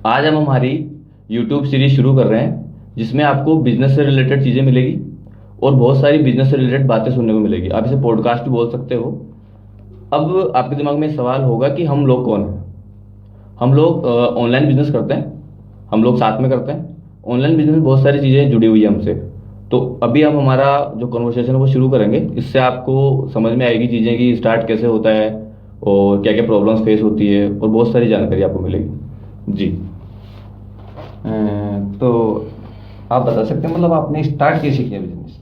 आज हम हमारी यूट्यूब सीरीज शुरू कर रहे हैं जिसमें आपको बिजनेस से रिलेटेड चीज़ें मिलेगी और बहुत सारी बिजनेस से रिलेटेड बातें सुनने को मिलेगी। आप इसे पॉडकास्ट भी बोल सकते हो। अब आपके दिमाग में सवाल होगा कि हम लोग कौन हैं। हम लोग ऑनलाइन बिजनेस करते हैं, हम लोग साथ में करते हैं। ऑनलाइन बिजनेस में बहुत सारी चीज़ें जुड़ी हुई हैं हमसे। तो अभी हम हमारा जो कन्वर्सेशन है वो शुरू करेंगे। इससे आपको समझ में आएगी चीज़ें कि स्टार्ट कैसे होता है और क्या क्या प्रॉब्लम्स फेस होती है और बहुत सारी जानकारी आपको मिलेगी जी। तो आप बता सकते हैं मतलब आपने स्टार्ट कैसे किया बिजनेस?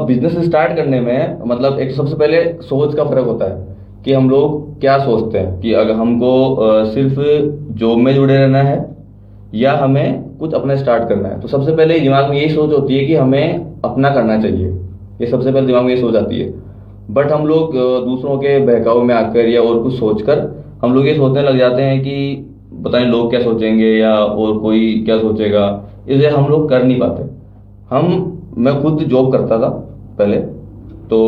बिजनेस स्टार्ट करने में मतलब एक सबसे पहले सोच का फर्क होता है कि हम लोग क्या सोचते हैं कि अगर हमको सिर्फ जॉब में जुड़े रहना है या हमें कुछ अपना स्टार्ट करना है। तो सबसे पहले दिमाग में यही सोच होती है कि हमें अपना करना चाहिए। ये सबसे पहले दिमाग में ये सोच आती है। बट हम लोग दूसरों के बहकावे में आकर या और कुछ सोचकर हम लोग ये सोचने लग जाते हैं कि पता नहीं लोग क्या सोचेंगे या और कोई क्या सोचेगा, इसलिए हम लोग कर नहीं पाते। मैं खुद जॉब करता था पहले। तो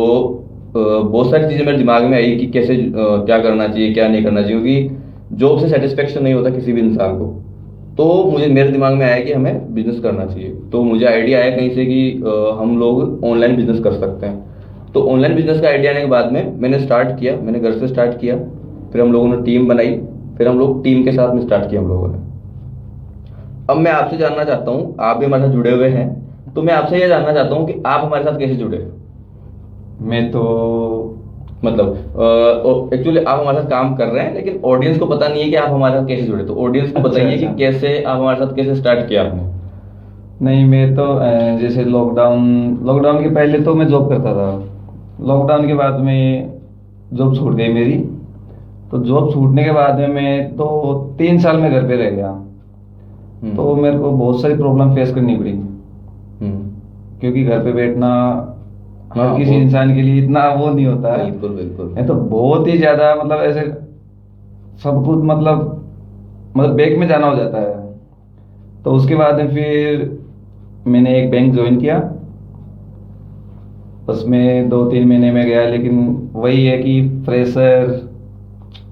बहुत सारी चीज़ें मेरे दिमाग में आई कि कैसे क्या करना चाहिए क्या नहीं करना चाहिए, क्योंकि जॉब से सेटिस्फेक्शन नहीं होता किसी भी इंसान को। तो मुझे मेरे दिमाग में आया कि हमें बिजनेस करना चाहिए। तो मुझे आइडिया आया कहीं से कि हम लोग ऑनलाइन बिजनेस कर सकते हैं। तो ऑनलाइन बिजनेस का आइडिया आने के बाद में मैंने स्टार्ट किया, मैंने घर से स्टार्ट किया। फिर हम लोगों ने टीम बनाई, फिर हम लोग टीम के साथ में स्टार्ट किया हम लोगों ने। अब मैं आपसे जानना चाहता हूँ, आप भी हमारे साथ जुड़े हुए हैं, तो मैं आपसे ये जानना चाहता हूँ कि आप हमारे साथ कैसे जुड़े। मैं तो मतलब एक्चुअली आप हमारे साथ काम कर रहे हैं लेकिन ऑडियंस को पता नहीं है कि आप हमारे साथ कैसे जुड़े। तो ऑडियंस को अच्छा बताइए कि अच्छा। कैसे आप हमारे साथ कैसे स्टार्ट किया आपने। नहीं, मैं तो जैसे लॉकडाउन लॉकडाउन के पहले तो मैं जॉब करता था। लॉकडाउन के बाद में जॉब छूट गई मेरी। तो जॉब छूटने के बाद में मैं तो 3 साल में घर पे रह गया। तो हम्म। मेरे को बहुत सारी प्रॉब्लम फेस करनी पड़ी, हम्म। क्योंकि घर पे बैठना हर हाँ किसी बहुत। इंसान के लिए इतना वो नहीं होता है। बिल्कुल बिल्कुल। मैं तो बहुत ही ज्यादा मतलब ऐसे सब कुछ मतलब बैंक में जाना हो जाता है। तो उसके बाद में फिर मैंने एक बैंक ज्वाइन किया। उसमें 2-3 महीने में गया, लेकिन वही है कि प्रेशर,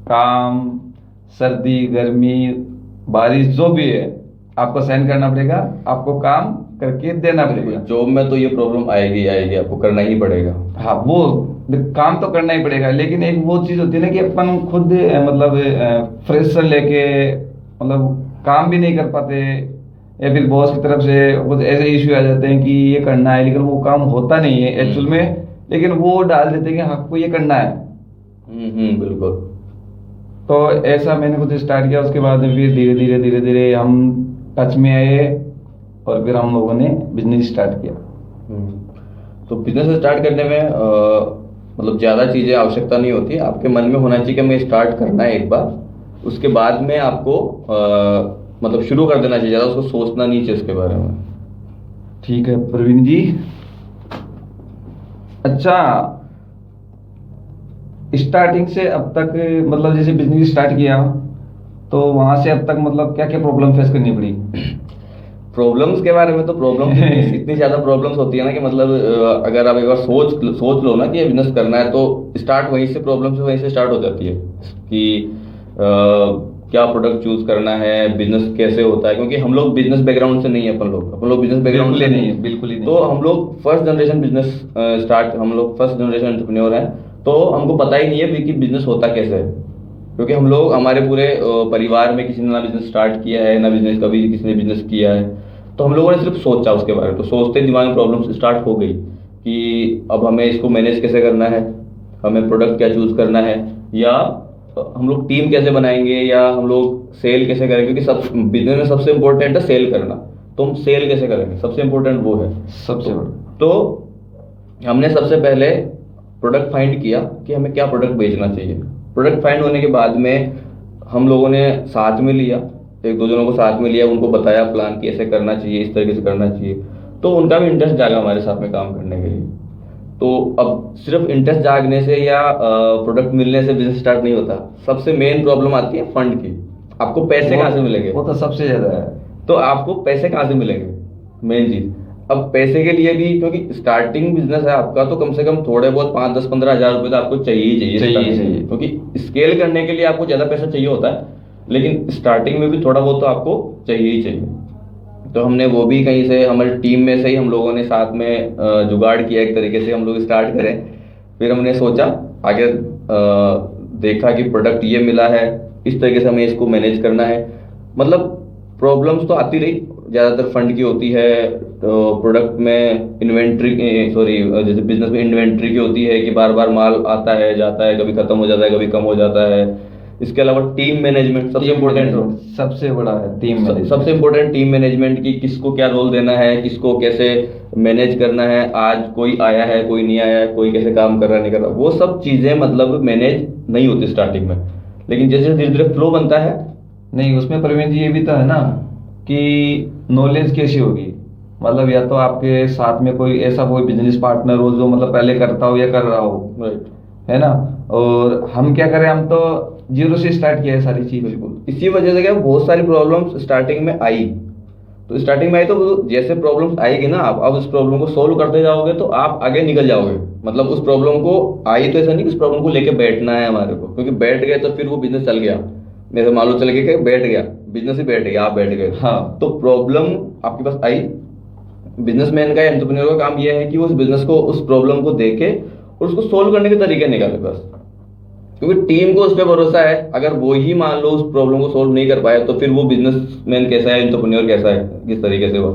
काम, सर्दी, गर्मी, बारिश जो भी है आपको सहन करना पड़ेगा। आपको काम करके देना बिल्कुल पड़ेगा। जॉब में तो ये प्रॉब्लम आएगी आएगी, आपको करना ही पड़ेगा। हाँ, वो काम तो करना ही पड़ेगा, लेकिन एक वो चीज होती है ना कि अपन खुद मतलब प्रेशर लेके मतलब काम भी नहीं कर पाते, या फिर बॉस की तरफ से कुछ ऐसे इश्यू आ जाते हैं कि ये करना है लेकिन वो काम होता नहीं है एक्चुअल में। लेकिन वो डाल देते हैं कि आपको ये करना है। बिल्कुल। तो ऐसा मैंने कुछ स्टार्ट किया। उसके बाद में फिर धीरे धीरे हम टच में आए, और फिर हम लोगों ने बिजनेस स्टार्ट किया। तो बिजनेस स्टार्ट करने में मतलब ज़्यादा चीज़ें आवश्यकता नहीं होती। आपके मन में होना चाहिए कि हमें स्टार्ट करना है एक बार। उसके बाद में आपको मतलब शुरू कर देना चाहिए, ज़्यादा उसको सोचना नहीं चाहिए उसके बारे में। ठीक है प्रवीण जी। अच्छा, स्टार्टिंग से अब तक मतलब जैसे बिजनेस स्टार्ट किया, तो वहां से अब तक मतलब क्या क्या प्रॉब्लम फेस करनी पड़ी? प्रॉब्लम्स के बारे में तो प्रॉब्लम्स इतनी इतनी ज़्यादा प्रॉब्लम्स होती है ना कि मतलब अगर आप एक बार सोच लो ना कि ये बिजनेस करना है तो स्टार्ट वहीं से, प्रॉब्लम से वहीं से स्टार्ट हो जाती है कि क्या प्रोडक्ट चूज करना है, बिजनेस कैसे होता है। क्योंकि हम लोग बिजनेस बैकग्राउंड से नहीं है, अपन लोग बिजनेस बैकग्राउंड बिल्कुल से ही नहीं नहीं है। है, बिल्कुल ही नहीं तो है। हम लोग फर्स्ट जनरेशन बिजनेस हम लोग फर्स्ट जनरेशन एंटरप्रेन्योर हैं। तो हमको पता ही नहीं है कि बिजनेस होता कैसे है। क्योंकि हम लोग हमारे पूरे परिवार में किसी ने ना बिजनेस स्टार्ट किया है ना बिजनेस कभी किसी ने बिजनेस किया है। तो हम लोगों ने सिर्फ सोचा उसके बारे में। तो सोचते ही दिमाग में प्रॉब्लम स्टार्ट हो गई कि अब हमें इसको मैनेज कैसे करना है, हमें प्रोडक्ट क्या चूज करना है, या हम लोग टीम कैसे बनाएंगे, या हम लोग सेल कैसे करेंगे। क्योंकि सब बिजनेस में सबसे इंपॉर्टेंट है सेल करना। तो हम सेल कैसे करेंगे, सबसे इंपॉर्टेंट वो है। सबसे तो, बड़ा। तो हमने सबसे पहले प्रोडक्ट फाइंड किया कि हमें क्या प्रोडक्ट बेचना चाहिए। प्रोडक्ट फाइंड होने के बाद में हम लोगों ने साथ में लिया, एक दो जनों को साथ में लिया, उनको बताया प्लान कि ऐसे करना चाहिए, इस तरीके से करना चाहिए। तो उनका भी इंटरेस्ट जागा हमारे साथ में काम करने के लिए। तो अब सिर्फ इंटरेस्ट जागने से या प्रोडक्ट मिलने से बिजनेस स्टार्ट नहीं होता। सबसे मेन प्रॉब्लम आती है फंड की। आपको पैसे कहाँ से मिलेंगे। वो तो सबसे ज्यादा है। तो आपको पैसे कहाँ से मिलेंगे, मेन चीज। अब पैसे के लिए भी, क्योंकि स्टार्टिंग बिजनेस है आपका, तो कम से कम थोड़े बहुत 5-10-15 हज़ार रुपए तो आपको चाहिए ही चाहिए चाहिए स्टार्टिंग के लिए। चाहिए। क्योंकि स्केल करने के लिए आपको ज्यादा पैसा चाहिए होता है। लेकिन स्टार्टिंग में भी थोड़ा बहुत तो आपको चाहिए ही चाहिए। तो हमने वो भी कहीं से हमारी टीम में से ही हम लोगों ने साथ में जुगाड़ किया, एक तरीके से हम लोग स्टार्ट करें। फिर हमने सोचा आगे, देखा कि प्रोडक्ट ये मिला है, इस तरीके से हमें इसको मैनेज करना है। मतलब प्रॉब्लम्स तो आती रही, ज़्यादातर फंड की होती है, तो प्रोडक्ट में इन्वेंट्री, सॉरी जैसे बिजनेस में इन्वेंट्री की होती है कि बार बार माल आता है जाता है, कभी खत्म हो जाता है, कभी कम हो जाता है। इसके अलावा टीम मैनेजमेंट सबसे इम्पोर्टेंट हो, सबसे बड़ा है टीम मैनेजमेंट। सबसे इम्पोर्टेंट टीम मैनेजमेंट की, किसको क्या रोल देना है, किसको कैसे मैनेज करना है, आज कोई आया है कोई नहीं आया है, कोई कैसे काम कर रहा है नहीं कर रहा, वो सब चीज़ें मतलब मैनेज नहीं होती स्टार्टिंग में। लेकिन जैसे धीरे धीरे फ्लो बनता है। नहीं, उसमें प्रवीण जी ये भी तो है ना कि नॉलेज कैसी होगी, मतलब या तो आपके साथ में कोई ऐसा कोई बिजनेस पार्टनर हो जो मतलब पहले करता हो या कर रहा हो, राइट। है ना। और हम क्या करें, हम तो जीरो से स्टार्ट किया है सारी चीज। बिल्कुल, इसी वजह से क्या बहुत सारी प्रॉब्लम्स स्टार्टिंग में आई। तो स्टार्टिंग में आई तो जैसे प्रॉब्लम्स आएगी ना, आप अब उस प्रॉब्लम को सोल्व करते जाओगे तो आप आगे निकल जाओगे। मतलब उस प्रॉब्लम को आई तो ऐसा नहीं कि उस प्रॉब्लम को लेके बैठना है हमारे को, क्योंकि बैठ गए तो फिर वो बिजनेस चल गया, मेरे मान लो चल गया कि बैठ गया बिजनेस ही, बैठ गया आप बैठ गए। हाँ। तो प्रॉब्लम आपके पास आई, बिजनेसमैन का, एंटरप्रेन्योर का काम यह है कि वो उस बिजनेस को, उस प्रॉब्लम को देखे और उसको सोल्व करने के तरीके निकाले बस। क्योंकि टीम को उस पर भरोसा है, अगर वो ही मान लो उस प्रॉब्लम को सोल्व नहीं कर पाया तो फिर वो बिजनेसमैन कैसा है, एंटरप्रेन्योर कैसा है, किस तरीके से वो।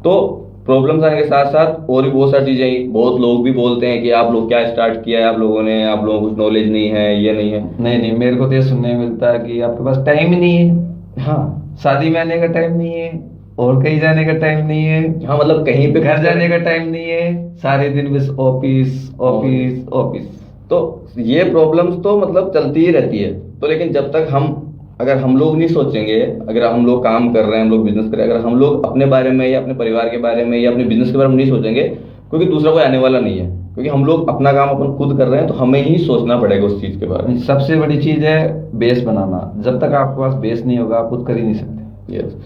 तो प्रॉब्लम्स आने के साथ साथ और भी बहुत सारी चीजें आई। बहुत लोग भी बोलते हैं कि आप लोग क्या स्टार्ट किया है आप लोगों ने, आप लोगों को कुछ नॉलेज नहीं है, ये नहीं है। नहीं नहीं, मेरे को तो ये सुनने में मिलता है कि आपके पास टाइम ही नहीं है। हाँ। शादी में आने का टाइम नहीं है, और कहीं जाने का टाइम नहीं है, हाँ, मतलब कहीं पे घर जाने का टाइम नहीं है, सारे दिन बस ऑफिस ऑफिस ऑफिस। तो ये प्रॉब्लम्स तो मतलब चलती ही रहती है। तो लेकिन जब तक हम, अगर हम लोग नहीं सोचेंगे, अगर हम लोग काम कर रहे हैं, हम लोग बिजनेस कर रहे हैं, अगर हम लोग अपने बारे में या अपने परिवार के बारे में या अपने बिजनेस के बारे में नहीं सोचेंगे, क्योंकि दूसरा कोई आने वाला नहीं है, क्योंकि हम लोग अपना काम अपन खुद कर रहे हैं, तो हमें ही सोचना पड़ेगा उस चीज के बारे में। सबसे बड़ी चीज है बेस बनाना। जब तक आपके पास बेस नहीं होगा आप कुछ कर ही नहीं सकते। यस।